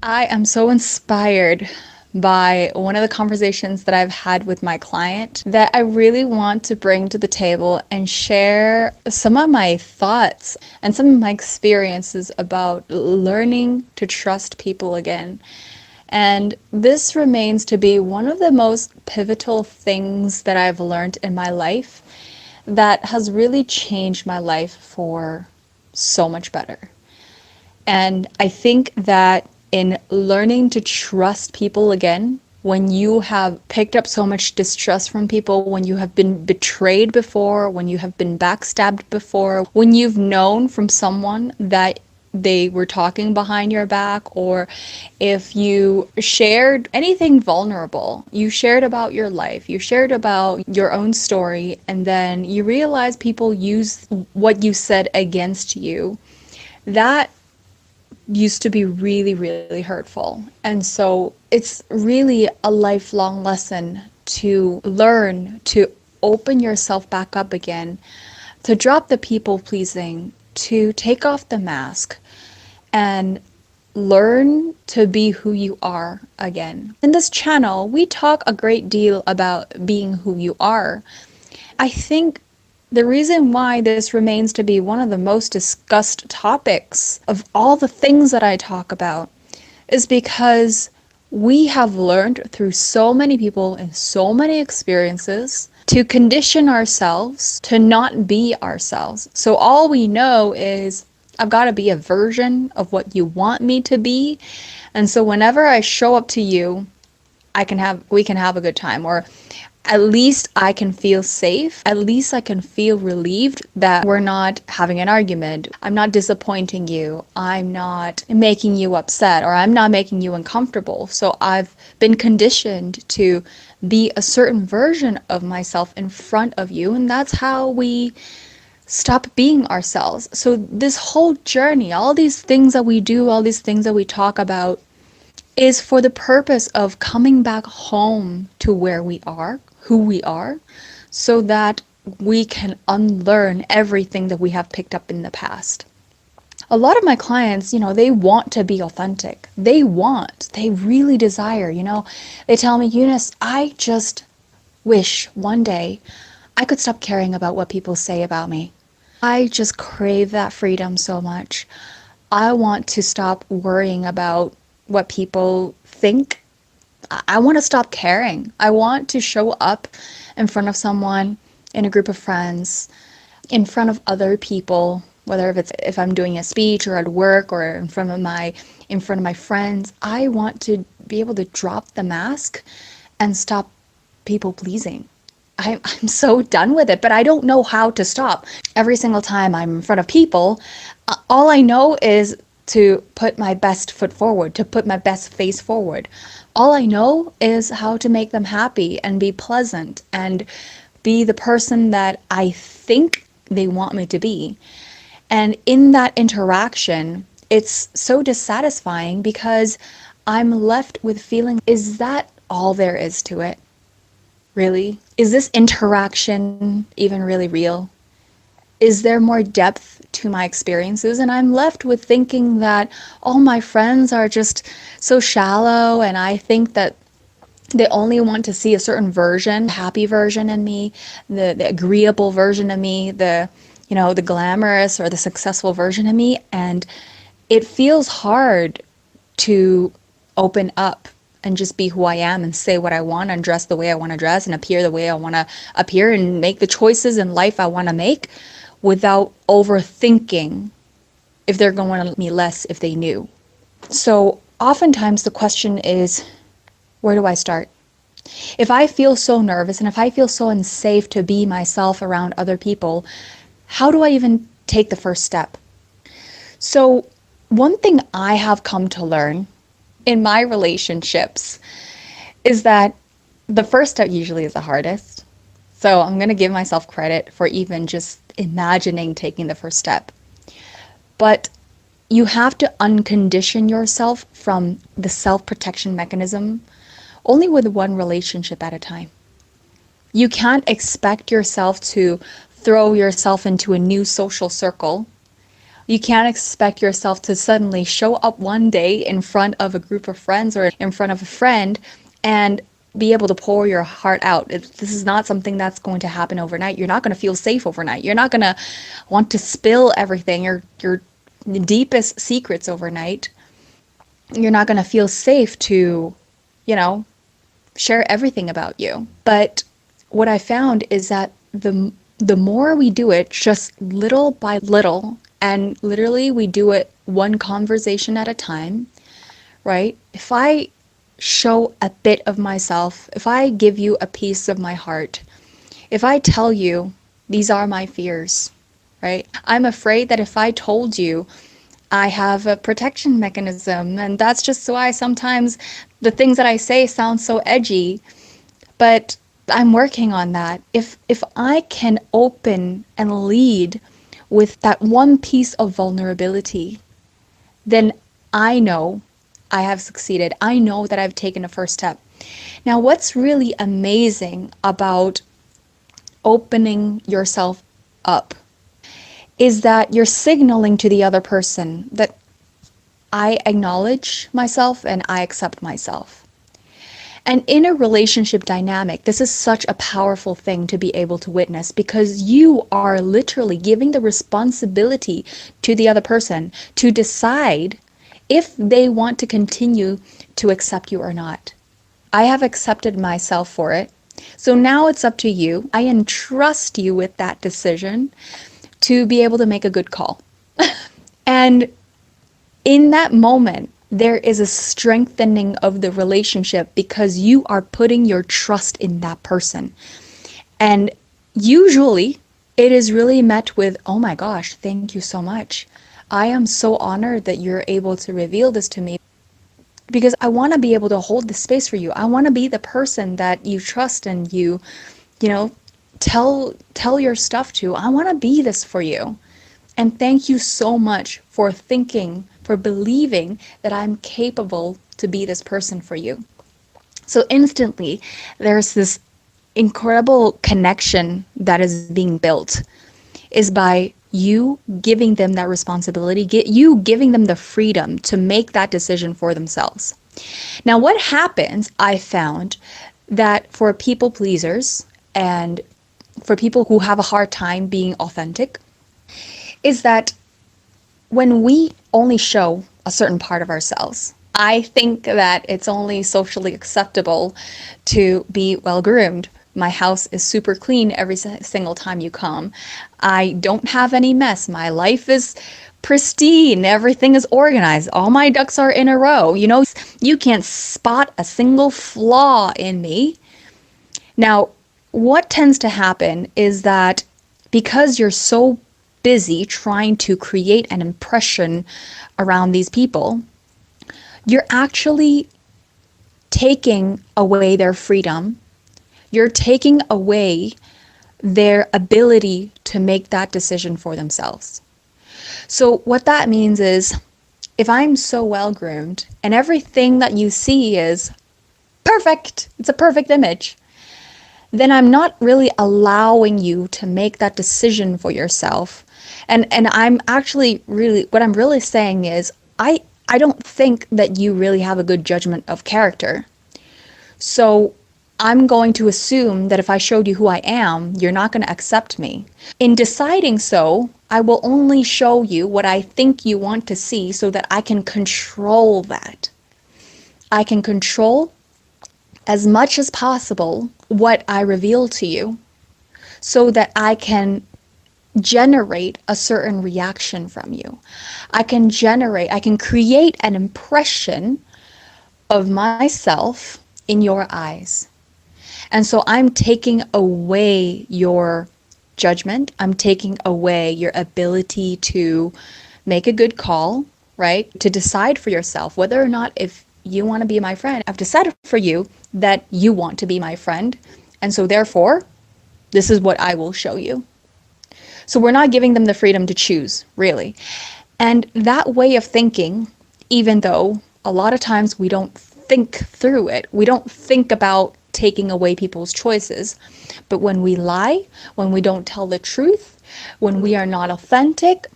I am so inspired by one of the conversations that I've had with my client that I really want to bring to the table and share some of my thoughts and some of my experiences about learning to trust people again. And this remains to be one of the most pivotal things that I've learned in my life that has really changed my life for so much better. And I think that in learning to trust people again, when you have picked up so much distrust from people, when you have been betrayed before, when you have been backstabbed before, when you've known from someone that they were talking behind your back, or if you shared anything vulnerable, you shared about your life, you shared about your own story, and then you realize people use what you said against you, that used to be really, really hurtful. And so it's really a lifelong lesson to learn to open yourself back up again, to drop the people pleasing, to take off the mask, and learn to be who you are again. In this channel, we talk a great deal about being who you are. I think the reason why this remains to be one of the most discussed topics of all the things that I talk about is because we have learned through so many people and so many experiences to condition ourselves to not be ourselves. So all we know is I've got to be a version of what you want me to be. And so whenever I show up to you, we can have a good time, or at least I can feel safe. At least I can feel relieved that we're not having an argument. I'm not disappointing you. I'm not making you upset, or I'm not making you uncomfortable. So I've been conditioned to be a certain version of myself in front of you, and that's how we stop being ourselves. So this whole journey, all these things that we do, all these things that we talk about, is for the purpose of coming back home to where we are, who we are, so that we can unlearn everything that we have picked up in the past. A lot of my clients, they want to be authentic. They really desire, they tell me, Eunice, I just wish one day I could stop caring about what people say about me. I just crave that freedom so much. I want to stop worrying about what people think. I want to stop caring. I want to show up in front of someone, in a group of friends, in front of other people, whether if I'm doing a speech or at work or in front of my friends. I want to be able to drop the mask and stop people pleasing. I'm so done with it, but I don't know how to stop. Every single time I'm in front of people, all I know is to put my best foot forward, to put my best face forward. All I know is how to make them happy and be pleasant and be the person that I think they want me to be. And in that interaction, it's so dissatisfying because I'm left with feeling, is that all there is to it? Really? Is this interaction even really real? Is there more depth to my experiences? And I'm left with thinking that all my friends are just so shallow, and I think that they only want to see a certain version, happy version in me, the agreeable version of me, the glamorous or the successful version of me. And it feels hard to open up and just be who I am and say what I want and dress the way I want to dress and appear the way I want to appear and make the choices in life I want to make without overthinking if they're going to love me less if they knew. So oftentimes the question is, where do I start? If I feel so nervous and if I feel so unsafe to be myself around other people, how do I even take the first step? So one thing I have come to learn in my relationships is that the first step usually is the hardest. So I'm going to give myself credit for even just imagining taking the first step. But you have to uncondition yourself from the self-protection mechanism only with one relationship at a time. You can't expect yourself to throw yourself into a new social circle You can't expect yourself to suddenly show up one day in front of a group of friends or in front of a friend and be able to pour your heart out. This is not something that's going to happen overnight. You're not going to feel safe overnight. You're not going to want to spill everything, your deepest secrets overnight. You're not going to feel safe to, you know, share everything about you. But what I found is that the more we do it, just little by little, and literally we do it one conversation at a time, right? If I show a bit of myself, if I give you a piece of my heart, if I tell you these are my fears, right? I'm afraid that if I told you I have a protection mechanism, and that's just why sometimes the things that I say sound so edgy, but I'm working on that. If I can open and lead with that one piece of vulnerability, then I know I have succeeded. I know that I've taken a first step. Now, what's really amazing about opening yourself up is that you're signaling to the other person that I acknowledge myself and I accept myself. And in a relationship dynamic, this is such a powerful thing to be able to witness because you are literally giving the responsibility to the other person to decide if they want to continue to accept you or not. I have accepted myself for it. So now it's up to you. I entrust you with that decision to be able to make a good call. And in that moment, there is a strengthening of the relationship because you are putting your trust in that person. And usually it is really met with, oh my gosh, thank you so much. I am so honored that you're able to reveal this to me because I want to be able to hold the space for you. I want to be the person that you trust and you know, tell your stuff to. I want to be this for you. And thank you so much for thinking, for believing that I'm capable to be this person for you. So instantly, there's this incredible connection that is being built is by you giving them that responsibility, you giving them the freedom to make that decision for themselves. Now, what happens, I found that for people pleasers and for people who have a hard time being authentic, is that when we only show a certain part of ourselves, I think that it's only socially acceptable to be well groomed. My house is super clean every single time you come. I don't have any mess. My life is pristine. Everything is organized. All my ducks are in a row. You know, you can't spot a single flaw in me. Now, what tends to happen is that because you're so busy trying to create an impression around these people, you're actually taking away their freedom. You're taking away their ability to make that decision for themselves. So what that means is if I'm so well groomed and everything that you see is perfect, it's a perfect image, then I'm not really allowing you to make that decision for yourself. And I'm actually really, what I'm really saying is I don't think that you really have a good judgment of character. So I'm going to assume that if I showed you who I am, you're not going to accept me. In deciding so, I will only show you what I think you want to see so that I can control that. I can control as much as possible what I reveal to you so that I can generate a certain reaction from you. I can create an impression of myself in your eyes. And so I'm taking away your judgment. I'm taking away your ability to make a good call, right? To decide for yourself whether or not if you want to be my friend. I've decided for you that you want to be my friend. And so therefore, this is what I will show you. So we're not giving them the freedom to choose, really. And that way of thinking, even though a lot of times we don't think through it, we don't think about taking away people's choices. But when we lie, when we don't tell the truth, when we are not authentic,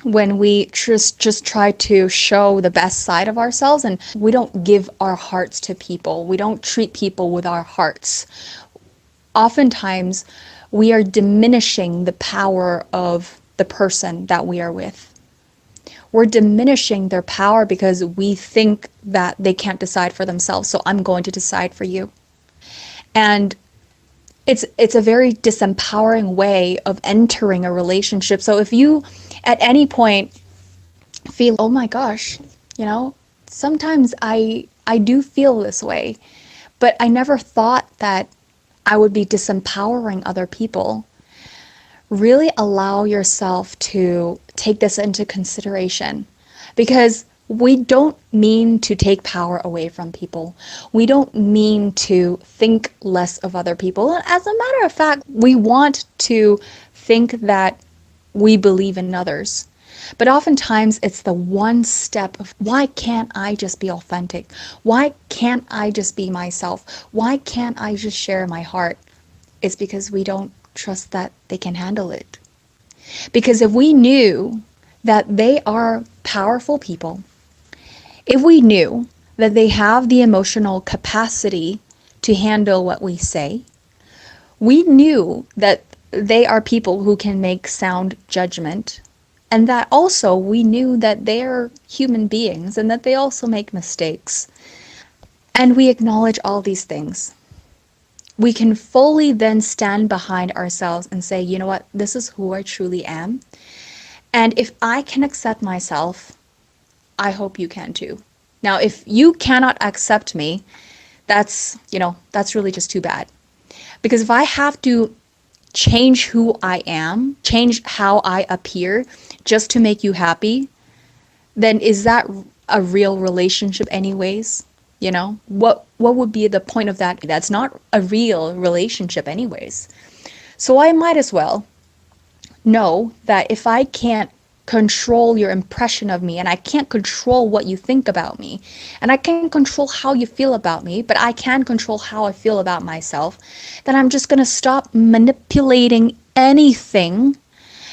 when we just try to show the best side of ourselves and we don't give our hearts to people. We don't treat people with our hearts. Oftentimes, we are diminishing the power of the person that we are with. We're diminishing their power because we think that they can't decide for themselves, so I'm going to decide for you. And it's a very disempowering way of entering a relationship. So if you at any point feel, oh my gosh, you know, sometimes I do feel this way, but I never thought that I would be disempowering other people. Really allow yourself to take this into consideration, because we don't mean to take power away from people. We don't mean to think less of other people. As a matter of fact, we want to think that we believe in others. But oftentimes it's the one step of, why can't I just be authentic? Why can't I just be myself? Why can't I just share my heart? It's because we don't trust that they can handle it. Because if we knew that they are powerful people, if we knew that they have the emotional capacity to handle what we say, we knew that they are people who can make sound judgment, and that also we knew that they are human beings and that they also make mistakes, and we acknowledge all these things, we can fully then stand behind ourselves and say, you know what, this is who I truly am. And if I can accept myself, I hope you can too. Now, if you cannot accept me, that's really just too bad. Because if I have to change who I am, change how I appear just to make you happy, then is that a real relationship anyways? You know, what would be the point of that? That's not a real relationship anyways. So I might as well know that if I can't control your impression of me, and I can't control what you think about me, and I can't control how you feel about me, but I can control how I feel about myself, then I'm just going to stop manipulating anything,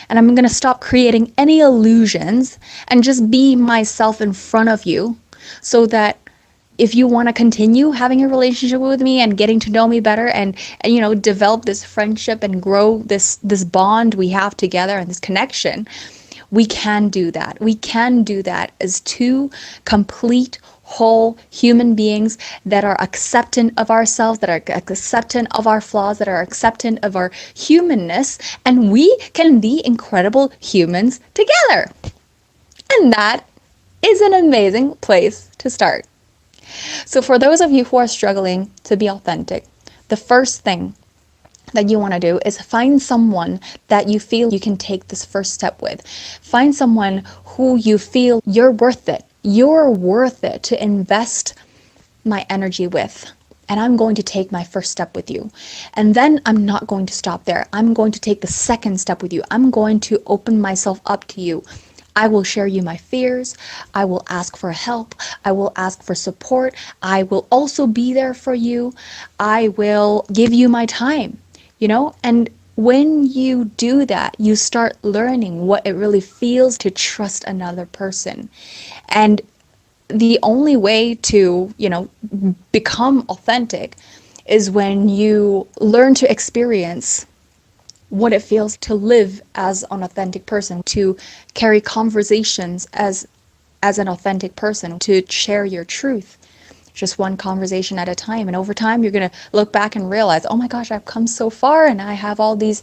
and I'm going to stop creating any illusions and just be myself in front of you, so that if you want to continue having a relationship with me and getting to know me better and develop this friendship and grow this bond we have together and this connection, we can do that. We can do that as two complete, whole human beings that are acceptant of ourselves, that are acceptant of our flaws, that are acceptant of our humanness, and we can be incredible humans together. And that is an amazing place to start. So for those of you who are struggling to be authentic, the first thing that you want to do is find someone that you feel you can take this first step with. Find someone who you feel you're worth it. You're worth it to invest my energy with. And I'm going to take my first step with you. And then I'm not going to stop there. I'm going to take the second step with you. I'm going to open myself up to you. I will share you my fears. I will ask for help. I will ask for support. I will also be there for you. I will give you my time, and when you do that, you start learning what it really feels to trust another person. And the only way to, become authentic is when you learn to experience what it feels to live as an authentic person, to carry conversations as an authentic person, to share your truth, just one conversation at a time. And over time, you're going to look back and realize, oh my gosh, I've come so far and I have all these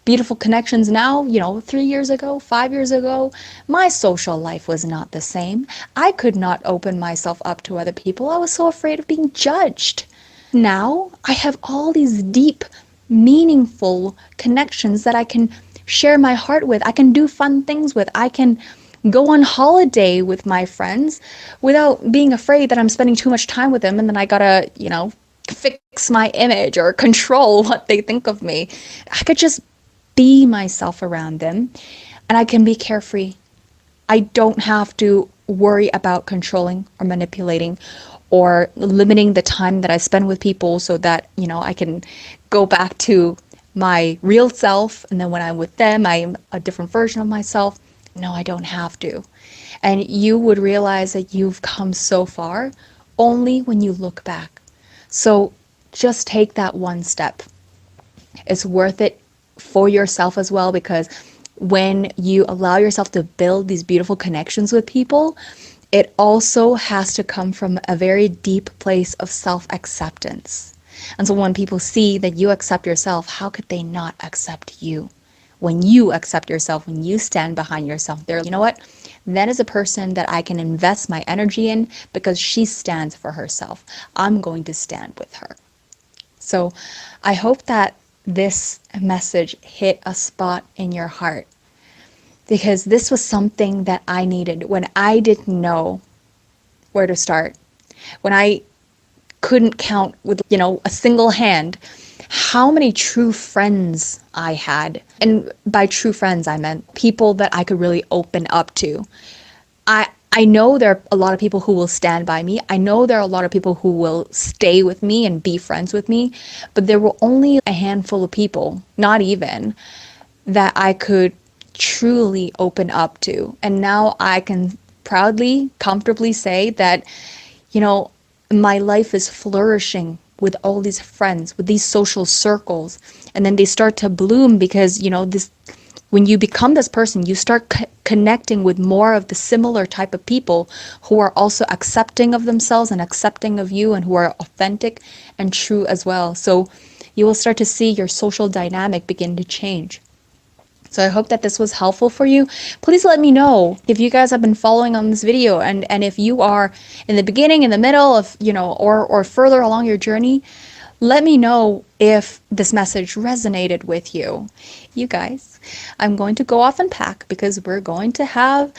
beautiful connections now. 3 years ago, 5 years ago, my social life was not the same. I could not open myself up to other people. I was so afraid of being judged. Now I have all these deep, meaningful connections that I can share my heart with. I can do fun things with. I can go on holiday with my friends without being afraid that I'm spending too much time with them and then I gotta, fix my image or control what they think of me. I could just be myself around them and I can be carefree. I don't have to worry about controlling or manipulating or limiting the time that I spend with people so that, I can go back to my real self. And then when I'm with them, I'm a different version of myself. no, I don't have to. And you would realize that you've come so far only when you look back. So just take that one step. It's worth it for yourself as well, because when you allow yourself to build these beautiful connections with people, it also has to come from a very deep place of self acceptance. And so when people see that you accept yourself, how could they not accept you? When you accept yourself, when you stand behind yourself, they're, you know what? That is a person that I can invest my energy in because she stands for herself. I'm going to stand with her. So I hope that this message hit a spot in your heart, because this was something that I needed when I didn't know where to start. When I couldn't count with, a single hand how many true friends I had. And by true friends, I meant people that I could really open up to. I know there are a lot of people who will stand by me. I know there are a lot of people who will stay with me and be friends with me, but there were only a handful of people, not even, that I could truly open up to. And now I can proudly, comfortably say that, my life is flourishing with all these friends, with these social circles. And then they start to bloom because, this, when you become this person, you start connecting with more of the similar type of people who are also accepting of themselves and accepting of you, and who are authentic and true as well. So you will start to see your social dynamic begin to change. So I hope that this was helpful for you. Please let me know if you guys have been following on this video, and if you are in the beginning, in the middle of, or further along your journey. Let me know if this message resonated with you. You guys, I'm going to go off and pack because we're going to have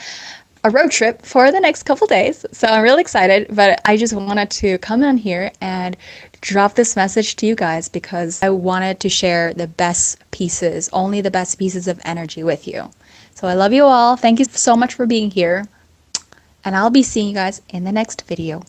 a road trip for the next couple days. So I'm really excited, but I just wanted to come in here and drop this message to you guys because I wanted to share the best pieces, only the best pieces of energy with you. So I love you all. Thank you so much for being here. And I'll be seeing you guys in the next video.